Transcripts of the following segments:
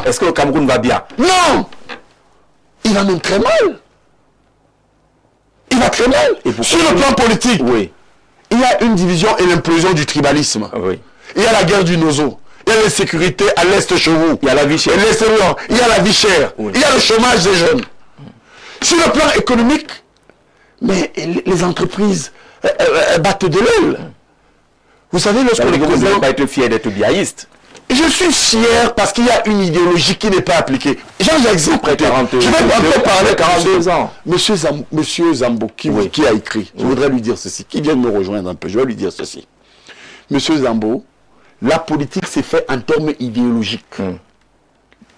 Est-ce que le Cameroun va bien? Non! Il va même très mal. Il va très mal. Sur le plan politique, oui. Il y a une division et l'implosion du tribalisme. Oui. Il y a la guerre du Nozo. Il y a l'insécurité à l'Est chez vous. Il y a la vie chère. Il y a la vie chère. Oui. Il y a le chômage des jeunes. Sur le plan économique, mais les entreprises battent de l'aile. Vous savez, lorsque le président... Vous président... n'êtes pas être fier d'être biaïste. Je suis fier parce qu'il y a une idéologie qui n'est pas appliquée. Jean-Jacques Zé, je vais encore parler 42 ans. Monsieur Zambo, qui a écrit, je voudrais lui dire ceci, qui vient de me rejoindre un peu, je vais lui dire ceci. Monsieur Zambo, la politique s'est faite en termes idéologiques.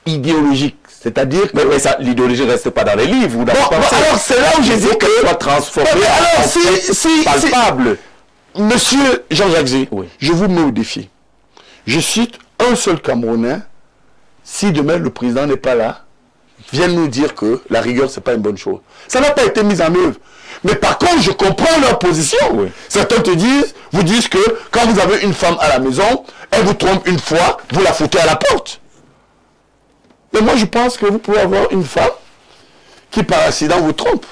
Idéologique, c'est-à-dire que... Mais l'idéologie ne reste pas dans les livres. Alors c'est là où j'ai dit que... soit transformé palpable. Monsieur Jean-Jacques Zé, je vous mets au défi. Je cite un seul Camerounais, si demain le président n'est pas là, vient nous dire que la rigueur, c'est pas une bonne chose. Ça n'a pas été mis en œuvre. Mais par contre, je comprends leur position. Oui. Certains vous disent que quand vous avez une femme à la maison, elle vous trompe une fois, vous la foutez à la porte. Mais moi, je pense que vous pouvez avoir une femme qui, par accident, vous trompe.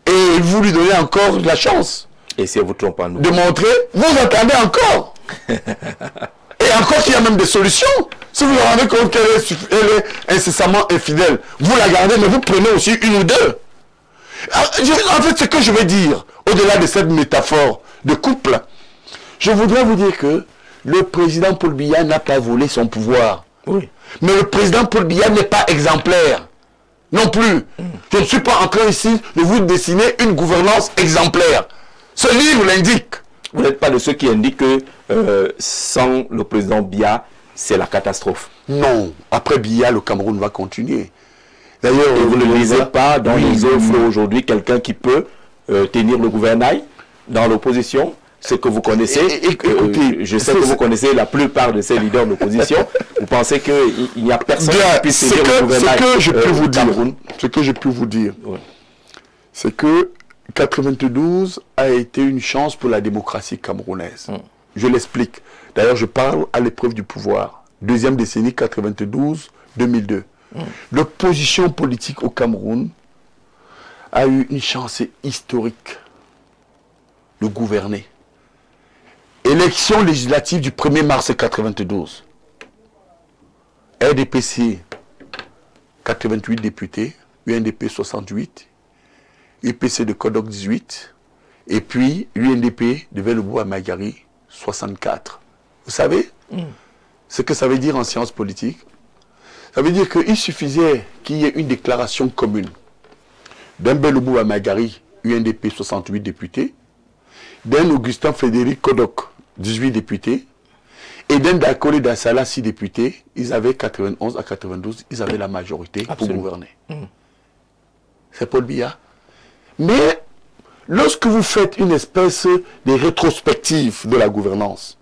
Et vous lui donnez encore de la chance. Et si elle vous trompe en nous? De montrer, vous attendez encore. Et encore qu'il y a même des solutions. Si vous vous rendez compte qu'elle est incessamment infidèle, vous la gardez, mais vous prenez aussi une ou deux. En fait, ce que je veux dire, au-delà de cette métaphore de couple, je voudrais vous dire que le président Paul Biya n'a pas volé son pouvoir. Oui. Mais le président Paul Biya n'est pas exemplaire. Non plus. Je ne suis pas en train ici de vous dessiner une gouvernance exemplaire. Ce livre l'indique. Vous n'êtes pas de ceux qui indiquent que sans le président Biya, c'est la catastrophe. Non. Après Biya, le Cameroun va continuer. D'ailleurs, vous ne lisez pas dans les offres aujourd'hui quelqu'un qui peut tenir le gouvernail dans l'opposition, ce que vous connaissez. Écoutez, je sais que vous connaissez la plupart de ces leaders d'opposition. Vous pensez qu'il n'y a personne qui puisse tenir le gouvernail. Ce que je peux vous dire, c'est que 92 a été une chance pour la démocratie camerounaise. Je l'explique. D'ailleurs, je parle à l'épreuve du pouvoir. Deuxième décennie, 92-2002. L'opposition politique au Cameroun a eu une chance historique de gouverner. Élection législative du 1er mars 92. RDPC, 88 députés, UNDP 68, UPC de Kodok 18, et puis l'UNDP de Veleboa-Magari 64. Vous savez ce que ça veut dire en sciences politiques? Ça veut dire qu'il suffisait qu'il y ait une déclaration commune d'un Veleboa-Magari, UNDP 68 députés, d'un Augustin Frédéric Kodok 18 députés, et d'un Dakole Dassala 6 députés. Ils avaient 91 à 92, ils avaient la majorité pour gouverner. C'est Paul Biya. Mais lorsque vous faites une espèce de rétrospective de la gouvernance,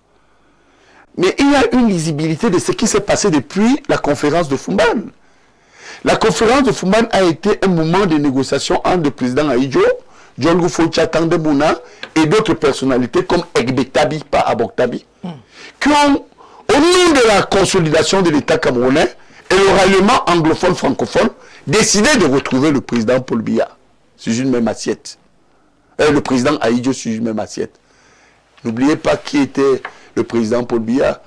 mais il y a une lisibilité de ce qui s'est passé depuis la conférence de Fumban. La conférence de Fumban a été un moment de négociation entre le président Aïdjo, John Goufocha Tandebouna et d'autres personnalités comme Egbetabi, pas Aboktabi, qui ont, au nom de la consolidation de l'État camerounais et le ralliement anglophone-francophone, décidé de retrouver le président Paul Biya sur une même assiette. Le président Aïdjo sur une même assiette. N'oubliez pas qui était le président Paul Biya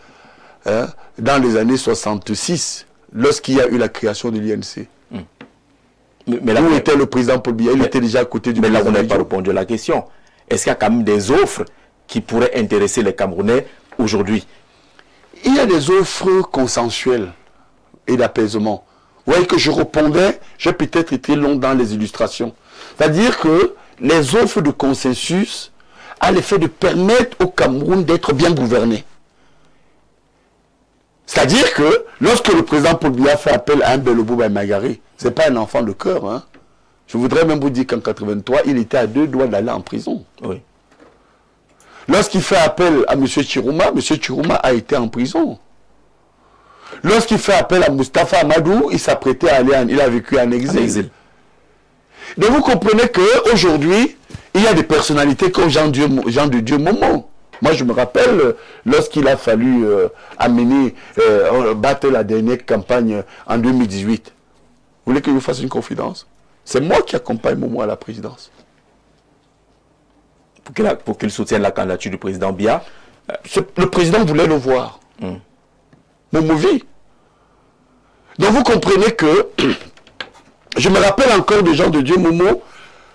dans les années 66, lorsqu'il y a eu la création de l'INC. Mais là, où était le président Paul Biya? Il était déjà à côté du président. Mais là, vous n'avez pas répondu à la question. Est-ce qu'il y a quand même des offres qui pourraient intéresser les Camerounais aujourd'hui? Il y a des offres consensuelles et d'apaisement. Vous voyez que je répondais, j'ai peut-être été long dans les illustrations. C'est-à-dire que les offres de consensus a l'effet de permettre au Cameroun d'être bien gouverné. C'est-à-dire que lorsque le président Paul Biya fait appel à un Veleboa-Magari, ce n'est pas un enfant de cœur. Hein. Je voudrais même vous dire qu'en 83, il était à 2 doigts d'aller en prison. Oui. Lorsqu'il fait appel à M. Chirouma a été en prison. Lorsqu'il fait appel à Moustapha Amadou, il s'apprêtait à aller il a vécu en exil. Donc vous comprenez qu'aujourd'hui, il y a des personnalités comme Jean de Dieu Momo, Moi, je me rappelle, lorsqu'il a fallu battre la dernière campagne en 2018. Vous voulez que je vous fasse une confidence? C'est moi qui accompagne Momo à la présidence. Pour qu'il soutienne la candidature du président Biya. Le président voulait le voir. Momo vit. Donc vous comprenez que, je me rappelle encore des gens de Dieu, Momo,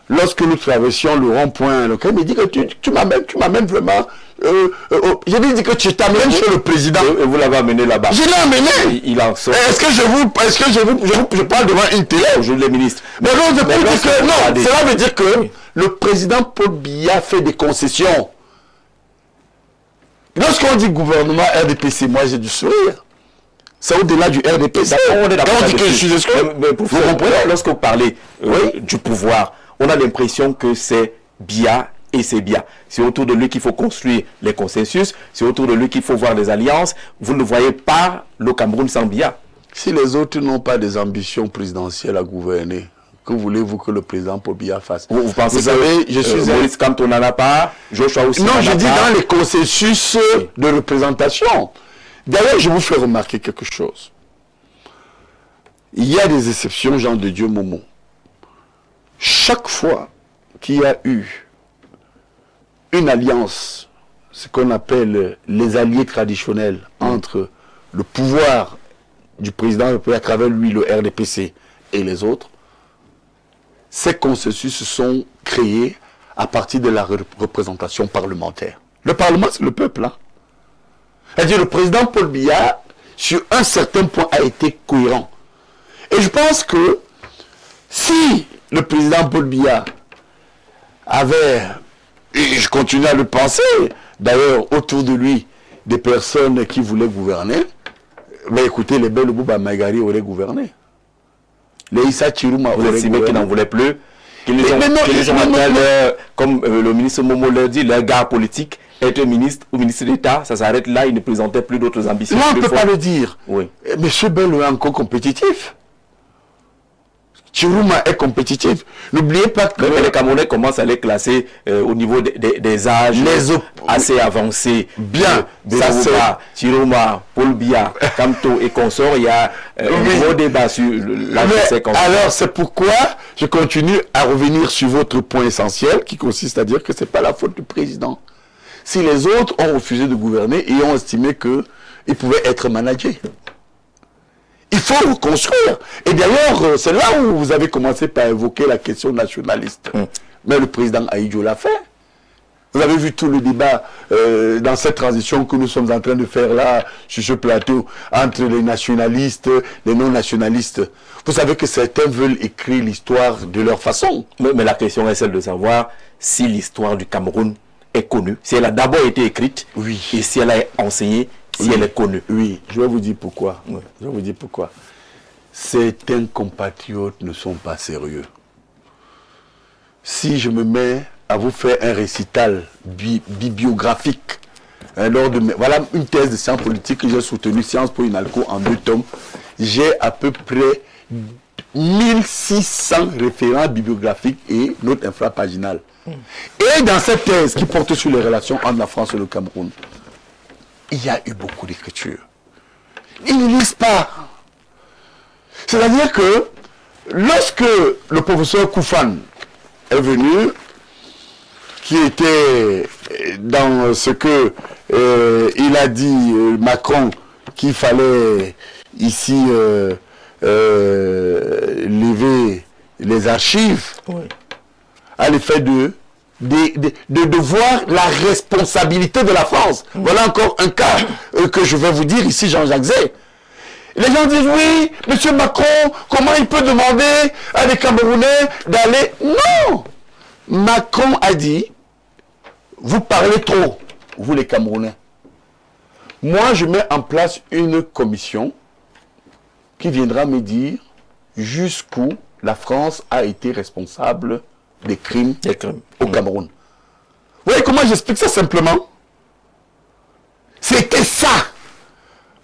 lorsque nous traversions le rond-point, il me dit que tu m'amènes vraiment. Je lui ai dit que tu t'amènes chez le président. Et vous l'avez amené là-bas. Je l'ai amené. Il en sort. Est-ce que je parle devant une télé? Aujourd'hui, les ministres. Mais non, cela veut dire que le président Paul Biya fait des concessions. Lorsqu'on dit gouvernement RDPC, moi j'ai du sourire. C'est au-delà du RDPC. On est d'accord. Que je suis exclu. Vous comprenez, lorsque vous parlez du pouvoir, on a l'impression que c'est Biya et c'est Biya. C'est autour de lui qu'il faut construire les consensus, c'est autour de lui qu'il faut voir des alliances. Vous ne voyez pas le Cameroun sans Biya. Si les autres n'ont pas des ambitions présidentielles à gouverner, que voulez-vous que le président Paul Biya fasse? Vous pensez vous savez, je suis Maurice Kamto n'en a pas, Joshua aussi. Non, je dis dans les consensus de représentation. D'ailleurs, je vous fais remarquer quelque chose. Il y a des exceptions, Jean de Dieu Momo. Chaque fois qu'il y a eu une alliance, ce qu'on appelle les alliés traditionnels entre le pouvoir du président à travers lui, le RDPC et les autres, ces consensus se sont créés à partir de la représentation parlementaire. Le Parlement, c'est le peuple. C'est-à-dire le président Paul Biya, sur un certain point, a été cohérent. Et je pense que si le président Paul Biya avait, et je continue à le penser, d'ailleurs autour de lui, des personnes qui voulaient gouverner, mais écoutez, les Belle Bouba Maïgari auraient gouverné. Les Issa Chiruma auraient gouverné. Vous estimez qu'ils n'en voulaient plus, qu'ils les ont appelés, comme le ministre Momo leur dit, leur gars politique, être ministre ou ministre d'État, ça s'arrête là, il ne présentait plus d'autres ambitions. Là, on ne peut pas le dire. Oui. Monsieur Bello est encore compétitif. Chiruma est compétitif. N'oubliez pas que les Camerounais commencent à les classer au niveau des âges assez avancés. Bien, ça c'est Chiruma, Paul Biya, Kamto et consorts. Il y a un gros débat sur l'âge de ces consorts. Alors c'est pourquoi je continue à revenir sur votre point essentiel qui consiste à dire que ce n'est pas la faute du président. Si les autres ont refusé de gouverner et ont estimé qu'ils pouvaient être managés. Il faut reconstruire. Et d'ailleurs, c'est là où vous avez commencé par évoquer la question nationaliste. Mais le président Ahidjo l'a fait. Vous avez vu tout le débat dans cette transition que nous sommes en train de faire là, sur ce plateau, entre les nationalistes, les non-nationalistes. Vous savez que certains veulent écrire l'histoire de leur façon. Mais la question est celle de savoir si l'histoire du Cameroun est connue, si elle a d'abord été écrite, et si elle a enseignée, si elle est connue. Oui, je vais vous dire pourquoi. Je vais vous dire pourquoi. Certains compatriotes ne sont pas sérieux. Si je me mets à vous faire un récital bibliographique, voilà une thèse de sciences politiques que j'ai soutenue, Sciences pour une alco en 2 tomes, j'ai à peu près 1600 référents bibliographiques et notes infrapaginales. Et dans cette thèse qui porte sur les relations entre la France et le Cameroun, il y a eu beaucoup d'écriture. Ils ne lisent pas. C'est-à-dire que lorsque le professeur Koufan est venu, qui était dans ce que il a dit Macron, qu'il fallait ici lever les archives, à l'effet de voir la responsabilité de la France. Voilà encore un cas que je vais vous dire ici, Jean-Jacques Zé. Les gens disent, oui, M. Macron, comment il peut demander à des Camerounais d'aller... Non! Macron a dit, vous parlez trop, vous les Camerounais. Moi, je mets en place une commission qui viendra me dire jusqu'où la France a été responsable des crimes au Cameroun. Vous voyez comment j'explique ça simplement? C'était ça.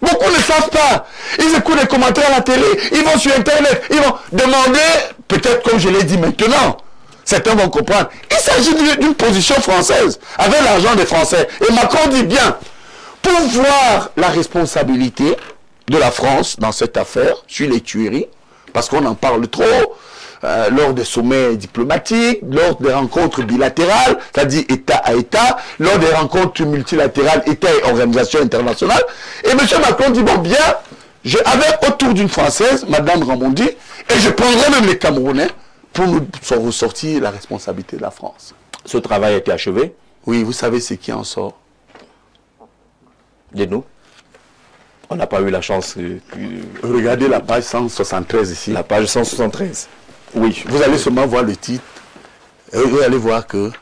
Beaucoup ne savent pas. Ils écoutent les commentaires à la télé, ils vont sur Internet, ils vont demander, peut-être comme je l'ai dit maintenant, certains vont comprendre. Il s'agit d'une position française, avec l'argent des Français. Et Macron dit bien, pour voir la responsabilité de la France dans cette affaire, sur les tueries, parce qu'on en parle trop, lors des sommets diplomatiques, lors des rencontres bilatérales, c'est-à-dire État à État, lors des rencontres multilatérales, État et organisations internationales. Et M. Macron dit, bon, bien, avec autour d'une Française, Mme Ramondi, et je prendrai même les Camerounais pour nous ressortir la responsabilité de la France. Ce travail a été achevé? Oui, vous savez ce qui en sort. Dites-nous. On n'a pas eu la chance. Regardez la page 173 ici. La page 173. Oui. Vous allez seulement voir le titre. Et vous allez voir que...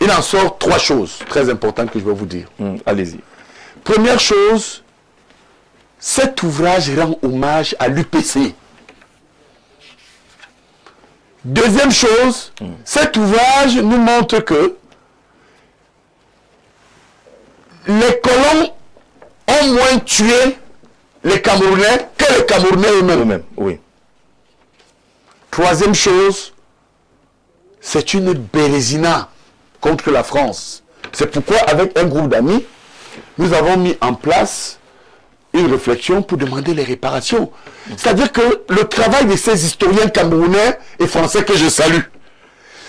il en sort 3 choses très importantes que je vais vous dire. Allez-y. Première chose, cet ouvrage rend hommage à l'UPC. Deuxième chose, cet ouvrage nous montre que les colons ont moins tué les Camerounais que les Camerounais eux-mêmes. Oui. Troisième chose, c'est une bérésina contre la France. C'est pourquoi, avec un groupe d'amis, nous avons mis en place une réflexion pour demander les réparations. C'est-à-dire que le travail de ces historiens camerounais et français que je salue,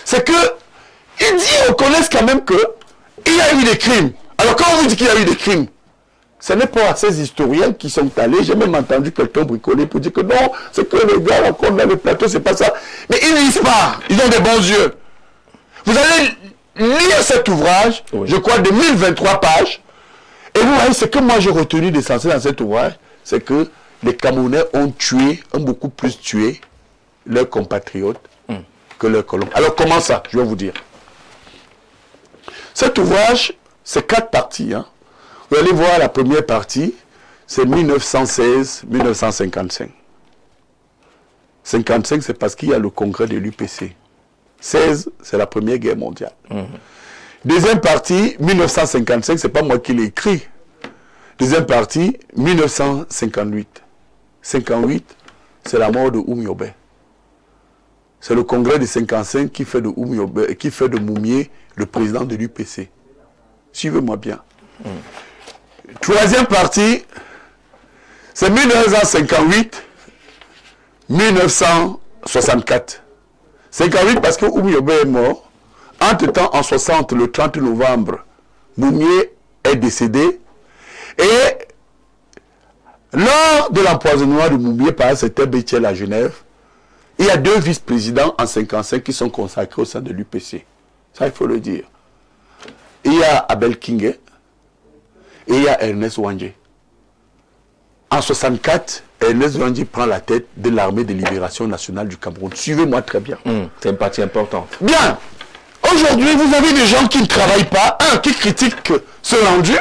c'est que ils reconnaissent quand même qu'il y a eu des crimes. Alors quand on vous dit qu'il y a eu des crimes, ce n'est pas à ces historiens qui sont allés, j'ai même entendu quelqu'un bricoler pour dire que non, c'est que les gars racontent dans le plateau, c'est pas ça. Mais ils ne lisent pas, ils ont des bons yeux. Vous allez lire cet ouvrage, je crois de 1023 pages, et vous voyez, ce que moi j'ai retenu d'essentiel dans cet ouvrage, c'est que les Camerounais ont beaucoup plus tué leurs compatriotes que leurs colons. Alors comment ça? Je vais vous dire. Cet ouvrage, c'est 4 parties. Vous allez voir la première partie, c'est 1916-1955. 55, c'est parce qu'il y a le congrès de l'UPC. 16, c'est la Première Guerre mondiale. Deuxième partie, 1955, c'est pas moi qui l'ai écrit. Deuxième partie, 1958. 58, c'est la mort de Oumyobé. C'est le congrès de 55 qui fait de Moumié le président de l'UPC. Suivez-moi bien. Troisième partie, c'est 1958-1964. 58 parce que Oumyobé est mort. Entre-temps, en 60, le 30 novembre, Moumié est décédé. Et lors de l'empoisonnement de Moumié par cet Bétiel à Genève, il y a 2 vice-présidents en 55 qui sont consacrés au sein de l'UPC. Ça, il faut le dire. Il y a Abel Kingé et il y a Ernest Ouandjé. En 64, Ernest Ouandjé prend la tête de l'armée de libération nationale du Cameroun. Suivez-moi très bien. C'est une partie importante. Bien. Aujourd'hui, vous avez des gens qui ne travaillent pas, qui critiquent ce rendu,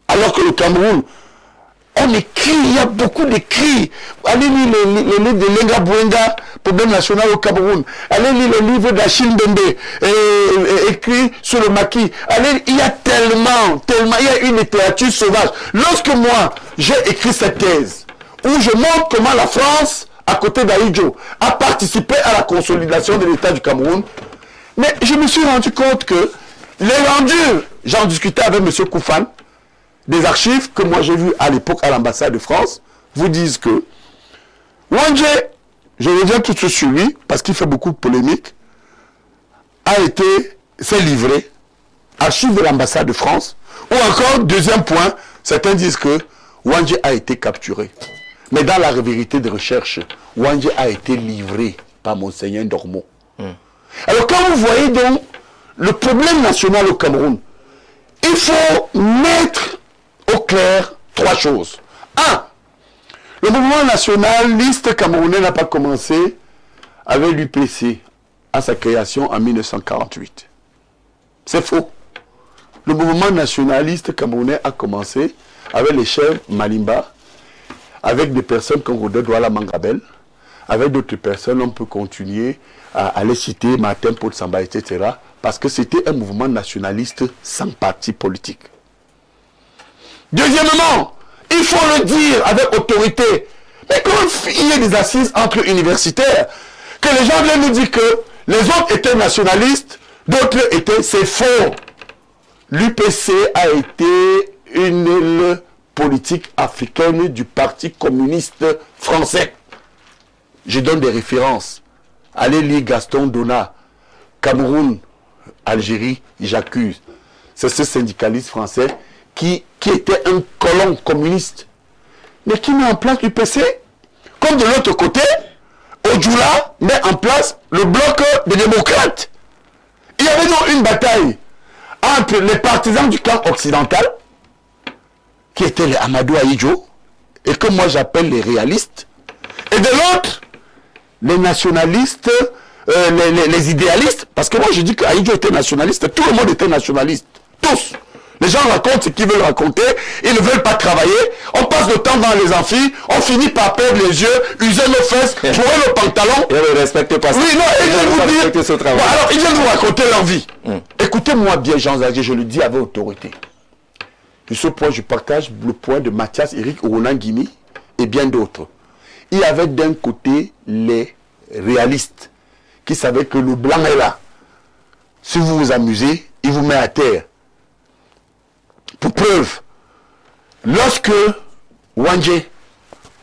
alors que le Cameroun, on écrit, il y a beaucoup d'écrits. Allez lire les livres de Lenga Bouenga, problème national au Cameroun. Allez lire le livre d'Achille Bembe, écrit sur le maquis. Il y a tellement, il y a une littérature sauvage. Lorsque moi, j'ai écrit cette thèse, où je montre comment la France, à côté d'Aïdjo, a participé à la consolidation de l'État du Cameroun, mais je me suis rendu compte que les rendus, j'en discutais avec M. Koufan, des archives que moi j'ai vues à l'époque à l'ambassade de France, vous disent que Ouandjé, je reviens tout de suite sur lui, parce qu'il fait beaucoup de polémiques, s'est livré, archives de l'ambassade de France, ou encore, deuxième point, certains disent que Ouandjé a été capturé. Mais dans la vérité de recherche, Ouandjé a été livré par Monseigneur Dormo. Alors quand vous voyez donc le problème national au Cameroun, il faut mettre au clair 3 choses. 1. Le mouvement nationaliste camerounais n'a pas commencé avec l'UPC à sa création en 1948. C'est faux. Le mouvement nationaliste camerounais a commencé avec les chefs Malimba, avec des personnes comme Rodolphe Douala Mangabel, avec d'autres personnes, on peut continuer à les citer, Martin Paul Samba, etc. Parce que c'était un mouvement nationaliste sans parti politique. Deuxièmement, il faut le dire avec autorité, mais quand il y a des assises entre universitaires, que les gens viennent nous dire que Les autres étaient nationalistes, d'autres étaient... C'est faux. L'UPC a été une aile politique africaine du Parti communiste français. Je donne des références. Allez lire Gaston Donat, Cameroun, Algérie, j'accuse. C'est ce syndicaliste français qui était un colon communiste, mais qui met en place l'UPC. Comme de l'autre côté, Odjoula met en place le bloc des démocrates. Il y avait donc une bataille entre les partisans du camp occidental, qui étaient les Amadou Ahidjo, et que moi j'appelle les réalistes, et de l'autre, les nationalistes, les idéalistes, parce que moi je dis qu'Ahidjo était nationaliste, tout le monde était nationaliste, tous. Les gens racontent ce qu'ils veulent raconter, ils ne veulent pas travailler, on passe le temps dans les amphis, on finit par perdre les yeux, user nos fesses, trouver le pantalon. Et ne respectez pas ça. Oui, non, ils viennent vous dire, bon, alors ils viennent vous raconter leur vie. Écoutez-moi bien, Jean Zagé, je le dis avec autorité. De ce point, je partage le point de Mathias Eric Ouronanguini et bien d'autres. Il y avait d'un côté les réalistes qui savaient que le blanc est là. Si vous vous amusez, il vous met à terre. Pour preuve, lorsque Wandje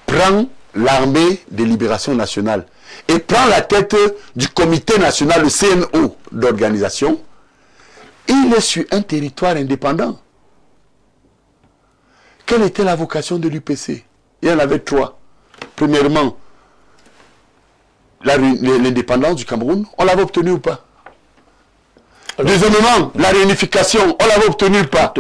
prend l'armée de libération nationale et prend la tête du comité national, le CNO d'organisation, il est sur un territoire indépendant. Quelle était la vocation de l'UPC? Il y en avait trois. Premièrement, l'indépendance du Cameroun, on l'avait obtenue ou pas? Deuxièmement, la réunification, on l'avait obtenue ou pas?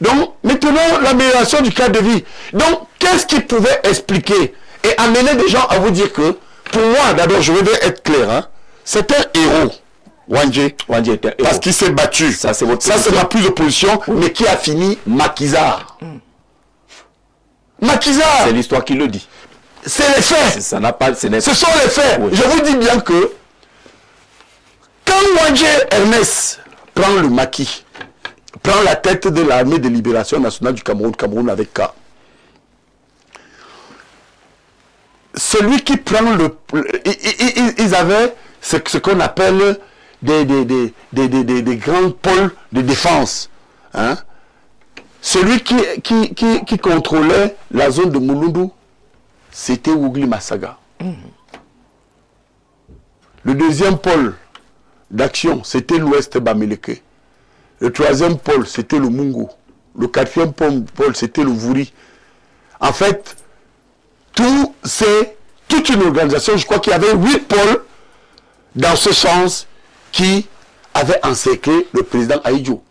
Donc, maintenant, l'amélioration du cadre de vie. Donc, qu'est-ce qui pouvait expliquer et amener des gens à vous dire que, pour moi, d'abord, je vais être clair, hein, c'est un héros, Wandje, était un héros. parce qu'il s'est battu. Ça, c'est ma plus de position, mais qui a fini maquisard. Maquisard. C'est l'histoire qui le dit. C'est les faits. Ça n'a pas, ce sont les faits. Oui. Je vous dis bien que quand Wandje Ernest prend le maquis, prend la tête de l'armée de libération nationale du Cameroun, Cameroun avec K, celui qui prend ils avaient ce qu'on appelle des grands pôles de défense. Hein? Celui qui contrôlait la zone de Mulundu, c'était Ougli Massaga. Le deuxième pôle d'action, c'était l'Ouest Bamileke. Le troisième pôle, c'était le Mungu. Le quatrième pôle, c'était le Vouri. En fait, toute une organisation, je crois qu'il y avait 8 pôles dans ce sens qui avaient encerclé le président Ahidjo.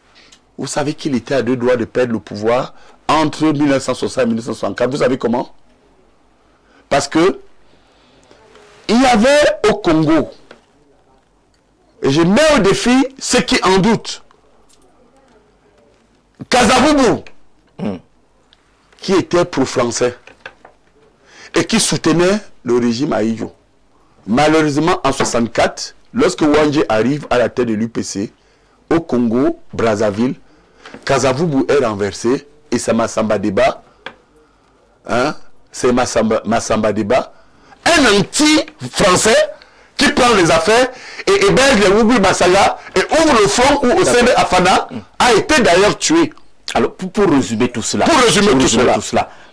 Vous savez qu'il était à 2 doigts de perdre le pouvoir entre 1960 et 1964. Vous savez comment? Parce que il y avait au Congo, et je mets au défi ceux qui en doutent, Kasavubu, qui était pro-français et qui soutenait le régime Ahidjo. Malheureusement, en 1964, lorsque Wandje arrive à la tête de l'UPC, au Congo, Brazzaville, Kasavubu est renversé et c'est Massamba Deba, Massamba Deba, un anti-français qui prend les affaires et héberge les Ougli Massaga et ouvre le front où Osebe Afana a été d'ailleurs tué. Alors, pour résumer tout cela,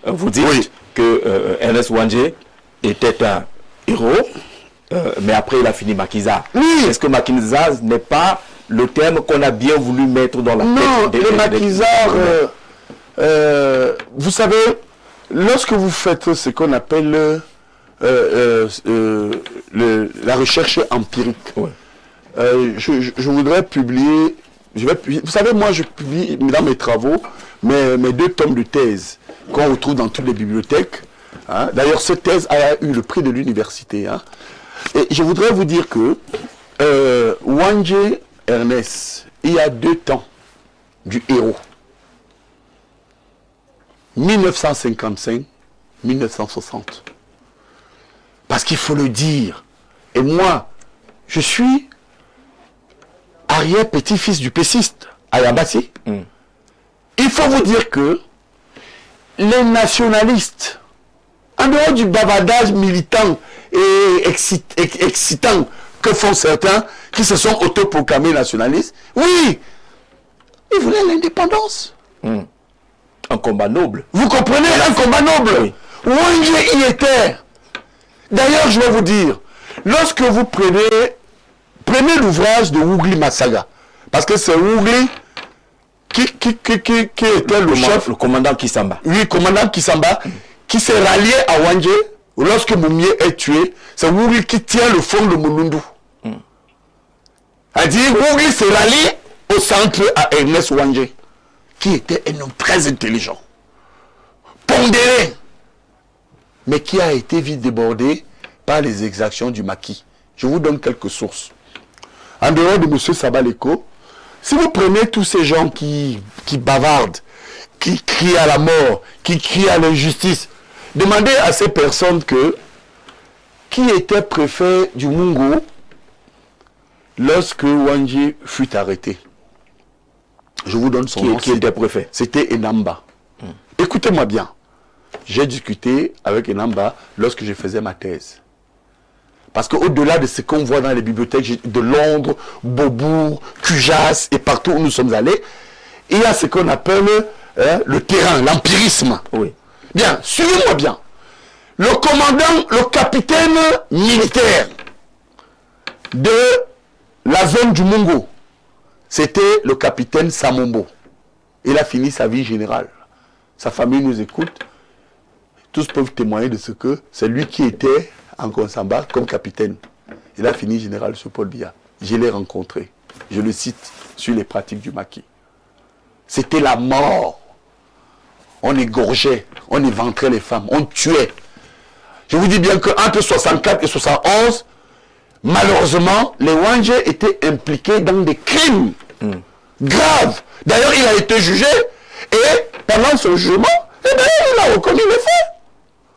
vous dites oui. que Ernest Wandje était un héros, mais après il a fini maquisard. Oui. Est-ce que maquisard n'est pas le terme qu'on a bien voulu mettre dans la tête des maquisards, vous savez, lorsque vous faites ce qu'on appelle la recherche empirique, oui. Je voudrais publier, vous savez, moi je publie dans mes travaux mes 2 tomes de thèse qu'on retrouve dans toutes les bibliothèques. Hein. D'ailleurs, cette thèse a eu le prix de l'université. Hein. Et je voudrais vous dire que Wandje Ernest, il y a 2 temps du héros. 1955-1960. Parce qu'il faut le dire. Et moi, je suis arrière-petit-fils du péciste, à Yabassi. Il faut vous dire que les nationalistes, en dehors du bavardage militant et excitant que font certains qui se sont autoproclamés nationalistes. Oui, ils voulaient l'indépendance. Un combat noble. Vous comprenez, un combat noble. Oui. Wangé y était. D'ailleurs, je vais vous dire, lorsque vous prenez l'ouvrage de Wugli Masaga, parce que c'est Wugli qui était le chef. Le commandant Kisamba. Oui, commandant Kisamba, qui s'est rallié à Wangé. Lorsque Moumie est tué, c'est Wugli qui tient le fond de Mulundu. C'est-à-dire, Wugli s'est rallié au centre à Ernest Wangé, qui était un homme très intelligent, pondéré, mais qui a été vite débordé par les exactions du maquis. Je vous donne quelques sources. En dehors de M. Sabaleko, si vous prenez tous ces gens qui bavardent, qui crient à la mort, qui crient à l'injustice, demandez à ces personnes qui était préfet du Mungo lorsque Wangé fut arrêté. Je vous donne son nom. Qui était préfet? C'était Enamba. Écoutez-moi bien. J'ai discuté avec Enamba lorsque je faisais ma thèse. Parce qu'au-delà de ce qu'on voit dans les bibliothèques de Londres, Beaubourg, Cujas et partout où nous sommes allés, il y a ce qu'on appelle le terrain, l'empirisme. Oui. Bien, suivez-moi bien. Le commandant, le capitaine militaire de la zone du Mungo, c'était le capitaine Samombo. Il a fini sa vie générale. Sa famille nous écoute. Tous peuvent témoigner de ce que c'est lui qui était en Konsamba comme capitaine. Il a fini général sur Paul Biya. Je l'ai rencontré. Je le cite sur les pratiques du maquis. C'était la mort. On égorgeait, on éventrait les femmes, on tuait. Je vous dis bien qu'entre 64 et 71, malheureusement, les Wangé étaient impliqués dans des crimes graves. D'ailleurs, il a été jugé et pendant son jugement, il a reconnu les faits.